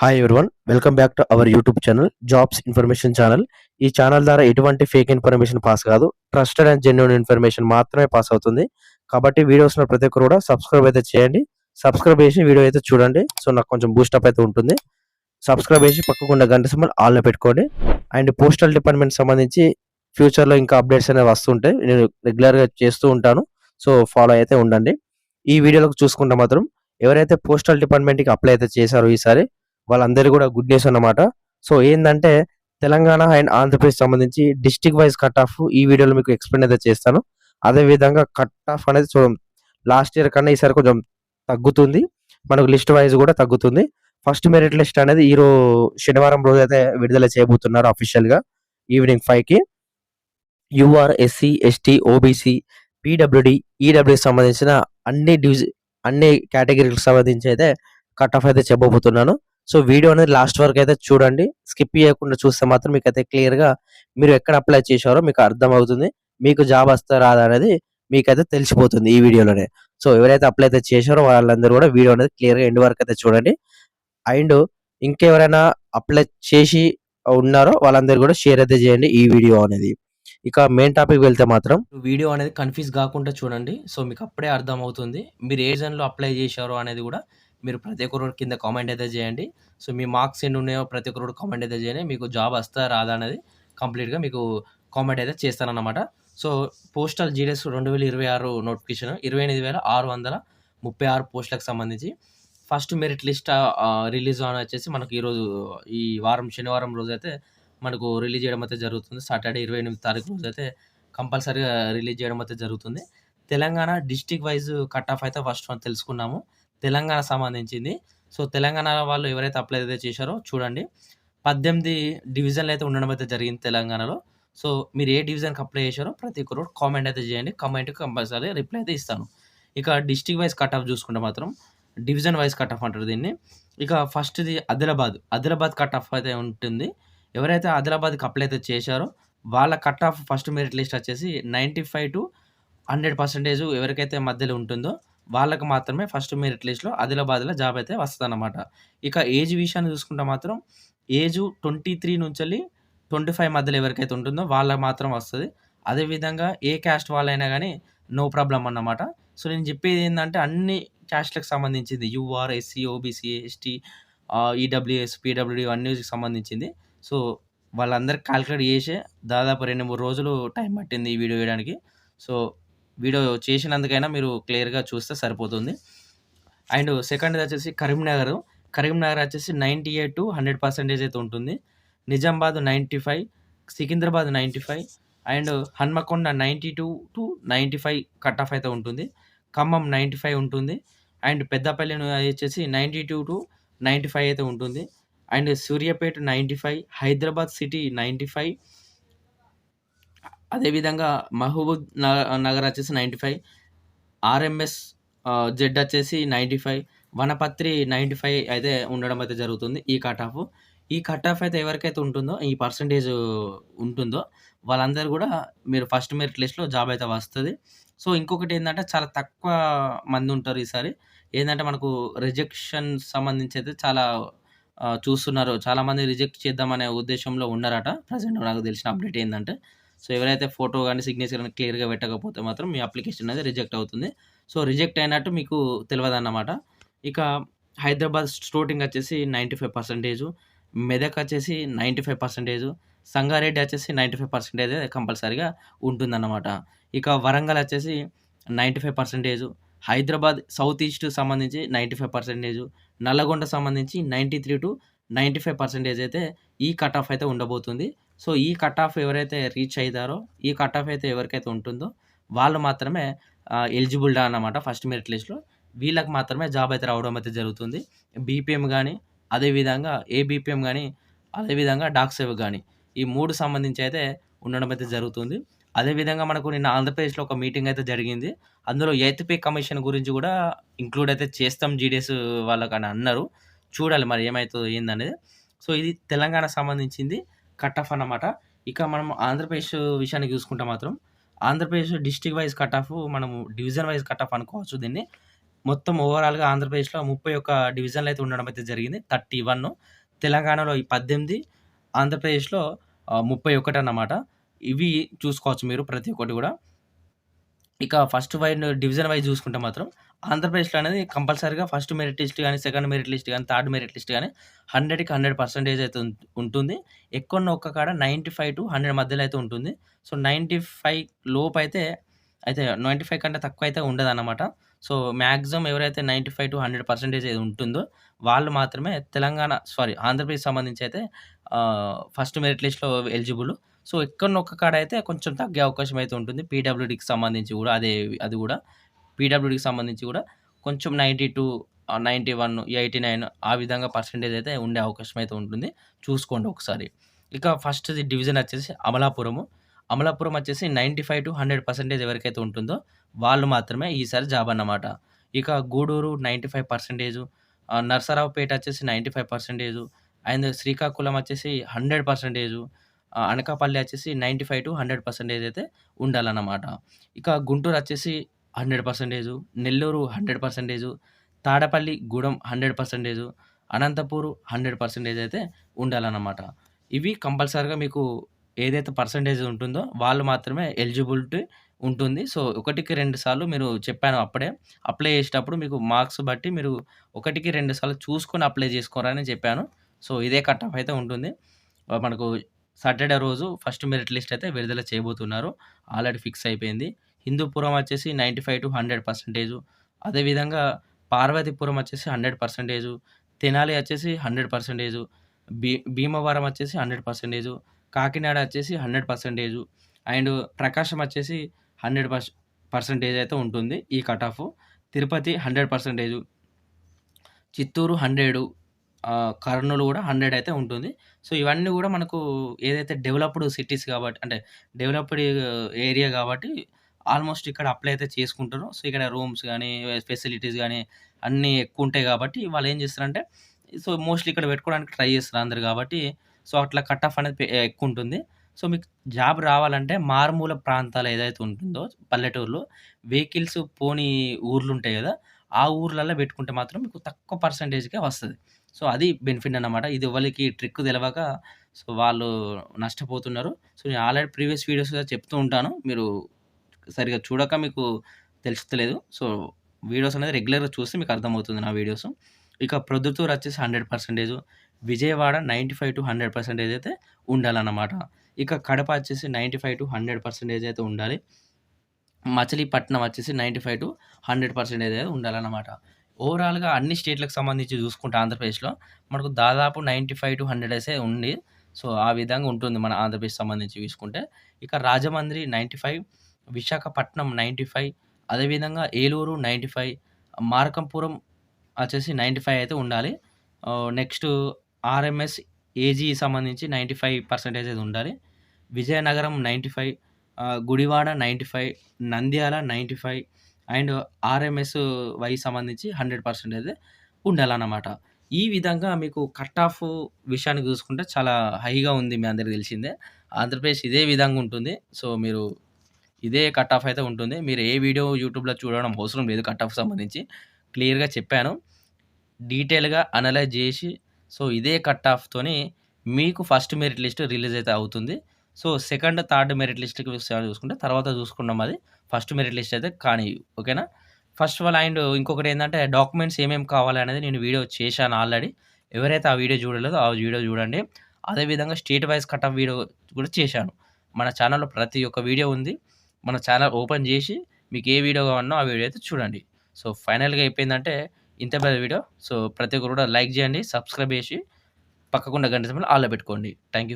Hi everyone. Welcome back to our YouTube channel jobs information channel. ఈ channel ద్వారా ఎటువంటి fake information pass కాదు. Trusted and genuine information మాత్రమే pass అవుతుంది. కాబట్టి వీడియోస్‌లో ప్రతి ఒక్కరు కూడా సబ్స్క్రైబ్ అయితే చేయండి. సబ్స్క్రైబ్ చేసి వీడియో అయితే చూడండి. సో, నాకు కొంచెం బూస్టప్ అయితే ఉంటుంది. సబ్స్క్రైబ్ చేసి పక్కకున్న గంట సింబల్ ఆల్‌లో పెట్టుకోండి. అండ్ పోస్టల్ డిపార్ట్‌మెంట్ సంబంధించి ఫ్యూచర్‌లో ఇంకా అప్డేట్స్ అనేవి వస్తుంటాయి. నేను రెగ్యులర్‌గా చేస్తూ ఉంటాను. సో, ఫాలో అయితే ఉండండి. ఈ వీడియోలోకి చూసుకుంటే మాత్రం ఎవరైతే పోస్టల్ డిపార్ట్‌మెంట్‌కి అప్లై అయితే చేశారో ఈసారి వాళ్ళందరికీ కూడా గుడ్ న్యూస్ అన్నమాట. సో, ఏందంటే తెలంగాణ అండ్ ఆంధ్రప్రదేశ్ సంబంధించి డిస్ట్రిక్ట్ వైస్ కట్ ఆఫ్ ఈ వీడియోలో మీకు ఎక్స్‌ప్లెయిన్ అయితే చేస్తాను. అదే విధంగా కట్ ఆఫ్ అనేది లాస్ట్ ఇయర్ కన్నా ఈసారి కొంచెం తగ్గుతుంది. మనకు లిస్ట్ వైస్ కూడా తగ్గుతుంది. ఫస్ట్ మెరిట్ లిస్ట్ అనేది శనివారం రోజైతే విడుదల చేయబోతున్నారు అఫీషియల్‌గా ఈవినింగ్ 5కి. యూఆర్, ఎస్సీ, ఎస్టీ, ఓబీసీ, పీడబ్ల్యూడీ, ఈడబ్ల్యూఎస్ సంబంధించిన అన్ని కేటగిరీలకు సంబంధించి అయితే కట్ ఆఫ్ అయితే చెప్పబోతున్నాను. సో, వీడియో అనేది లాస్ట్ వరకు అయితే చూడండి. స్కిప్ చేయకుండా చూస్తే మాత్రం మీకైతే క్లియర్‌గా మీరు ఎక్కడ అప్లై చేశారో మీకు అర్థమవుతుంది. మీకు జాబ్ వస్తదా రాదా అనేది మీకైతే తెలిసిపోతుంది ఈ వీడియోలోనే. సో, ఎవరైతే అప్లై అయితే చేశారో వాళ్ళందరూ కూడా వీడియో అనేది క్లియర్‌గా ఎండ్ వరకు అయితే చూడండి. అండ్ ఇంకెవరైనా అప్లై చేసి ఉన్నారో వాళ్ళందరూ కూడా షేర్ అయితే చేయండి ఈ వీడియో అనేది. ఇక మెయిన్ టాపిక్ వెళ్తే మాత్రం వీడియో అనేది కన్‌ఫ్యూజ్ గాకుండా చూడండి. సో, మీకు అప్పుడే అర్థమవుతుంది. మీరు ఏ జోన్‌లో అప్లై చేశారో అనేది కూడా మీరు ప్రతి ఒక్కరు కింద కామెంట్ అయితే చేయండి. సో, మీ మార్క్స్ ఎన్ని ఉన్నాయో ప్రతి ఒక్కరు కామెంట్ అయితే చేయండి. మీకు జాబ్ వస్తదా రాదా అనేది కంప్లీట్‌గా మీకు కామెంట్ అయితే చేస్తానన్నమాట. సో, పోస్టల్ జీడీఎస్ 2026 నోటిఫికేషన్ 28,636 పోస్టులకు సంబంధించి ఫస్ట్ మెరిట్ లిస్ట్ రిలీజ్ అని వచ్చేసి మనకు ఈ వారం శనివారం రోజైతే మనకు రిలీజ్ చేయడం అయితే జరుగుతుంది. సాటర్డే 28 తారీఖు రోజైతే కంపల్సరీగా రిలీజ్ చేయడం అయితే జరుగుతుంది. Telangana district wise cut off అయితే ఫస్ట్ మనం తెలుసుకున్నాము. తెలంగాణ సంబంధించింది. సో, తెలంగాణ వాళ్ళు ఎవరైతే అప్లై అయితే చేశారో చూడండి. 18 డివిజన్‌లు అయితే ఉండడం అయితే జరిగింది తెలంగాణలో. సో, మీరు ఏ డివిజన్‌కి అప్లై చేశారో ప్రతి ఒక్కరు కామెంట్ అయితే చేయండి. కామెంట్‌కి కంపల్సరీ రిప్లై అయితే ఇస్తాను. ఇక డిస్ట్రిక్ట్ వైస్ కట్ ఆఫ్ చూసుకుంటే మాత్రం డివిజన్ వైస్ కట్ ఆఫ్ అంటారు దీన్ని. ఇక ఫస్ట్‌ది ఆదిలాబాద్. ఆదిలాబాద్ కట్ ఆఫ్ అయితే ఉంటుంది. ఎవరైతే ఆదిలాబాద్‌కి అప్లై అయితే చేశారో వాళ్ళ cut off first merit list వచ్చేసి 95-100% ఎవరికైతే మధ్యలో ఉంటుందో వాళ్ళకి మాత్రమే ఫస్ట్ మెరిట్ లిస్ట్‌లో ఆదిలాబాద్‌లో జాబ్ అయితే వస్తదన్నమాట. ఇక ఏజ్ విషయాన్ని చూసుకుంటే మాత్రం ఏజ్ 23 నుంచెల్లి 25 మధ్యలో ఎవరికైతే ఉంటుందో వాళ్ళకి మాత్రం వస్తది. అదేవిధంగా ఏ క్యాస్ట్ వాళ్ళైనా గానీ నో ప్రాబ్లమ్ అన్నమాట. సో, నేను చెప్పేదేందంటే అన్ని క్యాస్ట్‌లకు సంబంధించింది. UR, SC, OBC, ST, EWS, పీడబ్ల్యూడీ అన్నిటికి సంబంధించింది. సో, వాళ్ళందరికి కాలిక్యులేట్ చేసే దాదాపు 2, 3 రోజులు టైం పట్టింది ఈ వీడియో వేయడానికి. సో, వీడియో చేసినందుకైనా మీరు క్లియర్‌గా చూస్తే సరిపోతుంది. అండ్ సెకండ్‌దొచ్చేసి కరీంనగర్. కరీంనగర్ వచ్చేసి 98-100% అయితే ఉంటుంది. Nizamabad 95, Secunderabad 95 and Hanamkonda 92-95 cut off అయితే ఉంటుంది. ఖమ్మం 95 ఉంటుంది. అండ్ పెద్దపల్లి వచ్చేసి 92-95 అయితే ఉంటుంది. అండ్ సూర్యాపేట 95, హైదరాబాద్ సిటీ 95 అదేవిధంగా మహబూబ్ నగర్ వచ్చేసి 95, ఆర్ఎంఎస్ జెడ్ వచ్చేసి 95, వనపర్తి 95 అయితే ఉండడం అయితే జరుగుతుంది ఈ కట్ ఆఫ్. ఈ కట్ ఆఫ్ అయితే ఎవరికైతే ఉంటుందో, ఈ పర్సెంటేజ్ ఉంటుందో వాళ్ళందరూ గూడా మీరు ఫస్ట్ మెరిట్ లిస్ట్‌లో జాబ్ అయితే వస్తది. సో, ఇంకొకటేందంటే చాలా తక్కువ మందుంటారు ఈసారి. ఏందంటే మనకు రిజెక్షన్ సంబంధించి అయితే చాలా చూస్తున్నారు. చాలామంది రిజెక్ట్ చేద్దామనే ఉద్దేశంలో ఉన్నారట. ప్రెజెంట్ నాకు తెలిసిన అప్డేట్ ఏందంటే, సో, ఎవరైతే ఫోటో గాని, సిగ్నేచర్ గాని క్లియర్‌గా పెట్టకపోతే మాత్రం మీ అప్లికేషన్ అనేది రిజెక్ట్ అవుతుంది. సో, రిజెక్ట్ అయినట్టు మీకు తెలవదన్నమాట. ఇక హైదరాబాద్ స్టోటింగ్ వచ్చేసి 95%, మెదక్ వచ్చేసి 95%, సంగారెడ్డి వచ్చేసి 95% కంపల్సరీగా ఉంటుందన్నమాట. ఇక వరంగల్ వచ్చేసి 95%, హైదరాబాద్ సౌత్ ఈస్ట్ సంబంధించి 95%, నల్లగొండ సంబంధించి 93-95% అయితే ఈ కట్ ఆఫ్ అయితే ఉండబోతుంది. సో, ఈ కట్ ఆఫ్ ఎవరైతే రీచ్ అయితారో, ఈ కట్ ఆఫ్ అయితే ఎవరికైతే ఉంటుందో వాళ్ళు మాత్రమే ఎలిజిబుల్ అన్నమాట ఫస్ట్ మెరిట్ లిస్ట్‌లో. వీళ్ళకి మాత్రమే జాబ్ అయితే రావడం అయితే జరుగుతుంది. బీపీఎం గాని, అదేవిధంగా ఏబీపీఎం గాని, అదేవిధంగా డాక్సేవ్ గాని ఈ 3 సంబంధించి అయితే ఉండడం అయితే జరుగుతుంది. అదేవిధంగా మనకు నిన్న ఆంధ్రప్రదేశ్‌లో ఒక మీటింగ్ అయితే జరిగింది. అందులో ఎయిత్ పే కమిషన్ గురించి గూడా ఇంక్లూడ్ అయితే చేస్తాం జీడీఎస్ వాళ్ళకని అన్నారు. చూడాలి మరి ఏమైతదో ఏందనేది. సో, ఇది తెలంగాణకు సంబంధించింది కట్ ఆఫ్ అన్నమాట. ఇక మనం ఆంధ్రప్రదేశ్ విషయానికి చూసుకుంటే మాత్రం Andhra Pradesh district wise cut off మనము డివిజన్ వైస్ కట్ ఆఫ్ అనుకోవచ్చు దీన్ని. మొత్తం ఓవరాల్‌గా ఆంధ్రప్రదేశ్‌లో 31 డివిజన్‌లయితే ఉండడం అయితే జరిగింది. 31 తెలంగాణలో ఈ 18 ఆంధ్రప్రదేశ్‌లో 31 అన్నమాట. ఇవి చూసుకోవచ్చు మీరు ప్రతి ఒక్కటి గూడా. ఇక ఫస్ట్ డివిజన్ వైస్ చూసుకుంటే మాత్రం ఆంధ్రప్రదేశ్‌లో అనేది కంపల్సరీగా ఫస్ట్ మెరిట్ లిస్ట్ గాని, సెకండ్ మెరిట్ లిస్ట్ గాని, థర్డ్ మెరిట్ లిస్ట్ గాని 100కి 100% అయితే ఉంటుంది. ఎక్కడనో ఒక్క కాడ 95-100 మధ్యలో అయితే ఉంటుంది. సో, 95 లోపైతే అయితే 95 కంటే తక్కువైతే ఉండదన్నమాట. సో, మాక్సిమం ఎవరైతే 95-100% ఏది ఉంటుందో వాళ్ళు మాత్రమే ఆంధ్రప్రదేశ్ సంబంధించి అయితే ఫస్ట్ మెరిట్ లిస్ట్‌లో ఎలిజిబుల్. సో, ఎక్కడనో ఒక్క కాడ అయితే కొంచెం తగ్గే అవకాశం అయితే ఉంటుంది. పీడబ్ల్యూడీకి సంబంధించి గూడా అది గూడా పీడబ్ల్యూడీకి సంబంధించి గూడా కొంచెం 92, 91, 89 ఆ విధంగా పర్సెంటేజ్ అయితే ఉండే అవకాశం అయితే ఉంటుంది. చూసుకోండి ఒకసారి. ఇక ఫస్ట్‌ది డివిజన్ వచ్చేసి అమలాపురము. అమలాపురం వచ్చేసి 95-100% ఎవరికైతే ఉంటుందో వాళ్ళు మాత్రమే ఈసారి జాబ్ అన్నమాట. ఇక గూడూరు 95%, నరసరావుపేట వచ్చేసి 95% అండ్ శ్రీకాకుళం వచ్చేసి 100%, అనకాపల్లి వచ్చేసి 95-100% అయితే ఉండాలన్నమాట. ఇక గుంటూరు వచ్చేసి 100%, నెల్లూరు 100%, తాడపల్లి, గూడెం 100%, అనంతపూరు 100% అయితే ఉండాలన్నమాట. ఇవి కంపల్సరీగా మీకు ఏదైతే పర్సెంటేజ్ ఉంటుందో వాళ్ళు మాత్రమే ఎలిజిబిలిటీ ఉంటుంది. సో, 1కి 2 సార్లు మీరు చెప్పాను అప్పుడే. అప్లై చేసేటప్పుడు మీకు మార్క్స్ బట్టి మీరు 1కి 2 సార్లు చూసుకొని అప్లై చేసుకోరని చెప్పాను. సో, ఇదే కట్ ఆఫ్ అయితే ఉంటుంది. మనకు సాటర్‌డే రోజు ఫస్ట్ మెరిట్ లిస్ట్ అయితే విడుదల చేయబోతున్నారు. ఆల్రెడీ ఫిక్స్ అయిపోయింది. హిందూపురం వచ్చేసి 95-100%, అదేవిధంగా పార్వతీపురం వచ్చేసి 100%, తెనాలి వచ్చేసి 100%, భీమవరం వచ్చేసి 100%, కాకినాడ వచ్చేసి 100% అండ్ ప్రకాశం వచ్చేసి 100% అయితే ఉంటుంది ఈ కట్ ఆఫ్. తిరుపతి 100%, చిత్తూరు 100, కర్నూలు గూడా 100 అయితే ఉంటుంది. సో, ఇవన్నీ గూడా మనకు ఏదైతే డెవలప్డ్ సిటీస్ కాబట్టి అంటే డెవలప్డ్ ఏరియా గాబట్టి ఆల్‌మోస్ట్ ఇక్కడ అప్లై అయితే చేసుకుంటారు. సో, ఇక్కడ రూమ్స్ గానీ, ఫెసిలిటీస్ గానీ అన్నీ ఎక్కువుంటాయి గాబట్టి వాళ్ళేం జేస్తారంటే సో, మోస్ట్‌లీ ఇక్కడ పెట్టుకోవడానికి ట్రై చేస్తారు అందరూ గాబట్టి సో, అట్లా కట్ ఆఫ్ అనేది ఎక్కువుంటుంది. సో, మీకు జాబ్ రావాలంటే మారుమూల ప్రాంతాలు ఏదైతే ఉంటుందో పల్లెటూరులో వెహికల్స్ పోని ఊర్లుంటాయి గదా! ఆ ఊర్లల్లో పెట్టుకుంటే మాత్రం మీకు తక్కువ పర్సెంటేజ్‌కే వస్తది. సో, అది బెనిఫిట్ అన్నమాట. ఇది ఎవ్వలికి ట్రిక్ తెలవక సో, వాళ్ళు నష్టపోతున్నారు. సో, నేను ఆల్రెడీ ప్రీవియస్ వీడియోస్‌లో చెప్తూ ఉంటాను. మీరు సరిగ్గా చూడక మీకు తెలుస్తలేదు. సో, వీడియోస్ అనేది రెగ్యులర్‌గా చూస్తే మీకు అర్థమవుతుంది నా వీడియోస్. ఇక ప్రొద్దుటూరు వచ్చేసి 100%, విజయవాడ 95-100% అయితే ఉండాలన్నమాట. ఇక కడప వచ్చేసి 95-100% అయితే ఉండాలి. మచిలీపట్నం వచ్చేసి 95-100% అయితే ఉండాలన్నమాట. ఓవరాల్‌గా అన్ని స్టేట్‌లకు సంబంధించి చూసుకుంటే ఆంధ్రప్రదేశ్‌లో మనకు దాదాపు 95-100 ఉంది. సో, ఆ విధంగా ఉంటుంది మన ఆంధ్రప్రదేశ్ సంబంధించి చూసుకుంటే. ఇక రాజమండ్రి 95, విశాఖపట్నం 95, అదేవిధంగా ఏలూరు 95, మార్కంపురం వచ్చేసి 95 అయితే ఉండాలి. నెక్స్ట్ ఆర్ఎంఎస్, ఏజీ సంబంధించి 95% అయితే ఉండాలి. విజయనగరం 95, గుడివాడ 95, నంద్యాల 95 అండ్ ఆర్ఎంఎస్ సంబంధించి 100% అయితే ఉండాలన్నమాట. ఈ విధంగా మీకు కట్ ఆఫ్ విషయాన్ని చూసుకుంటే చాలా హైగా ఉంది. మీ అందరికి తెలిసిందే. ఆంధ్రప్రదేశ్ ఇదే విధంగా ఉంటుంది. సో, మీరు ఇదే కట్ ఆఫ్ అయితే ఉంటుంది. మీరు ఏ వీడియో యూట్యూబ్‌లో చూడడం అవసరం లేదు కట్ ఆఫ్‌కి సంబంధించి. క్లియర్‌గా చెప్పాను. డీటెయిల్‌గా అనలైజ్ జేసి సో, ఇదే కట్ ఆఫ్‌తోని మీకు ఫస్ట్ మెరిట్ లిస్ట్ రిలీజ్ అయితే అవుతుంది. సో, సెకండ్, థర్డ్ మెరిట్ లిస్ట్‌కి విషయాలు చూసుకుంటే తర్వాత చూసుకుందాం అది. ఫస్ట్ మెరిట్ లిస్ట్ అయితే కానియి. ఓకేనా? ఫస్ట్ ఆఫ్ ఆల్ అండ్ ఇంకొకటేందంటే డాక్యుమెంట్స్ ఏమేమి కావాలి అనేది నేను వీడియో చేశాను ఆల్రెడీ. ఎవరైతే ఆ వీడియో చూడలేదో ఆ వీడియో చూడండి. అదేవిధంగా state wise cut off video కూడా చేశాను. మన ఛానెల్‌లో ప్రతి ఒక్క వీడియో ఉంది. మన ఛానెల్ ఓపెన్ జేసి మీకు ఏ వీడియో కావాలనో ఆ వీడియో అయితే చూడండి. సో, ఫైనల్‌గా అయిపోయిందంటే ఇంతే పెద్ద వీడియో. సో, ప్రతి ఒక్కరు కూడా లైక్ చేయండి, సబ్స్క్రైబ్ చేసి పక్కకున్న గంట సింబల్ ఆల్‌లో పెట్టుకోండి. Thank you.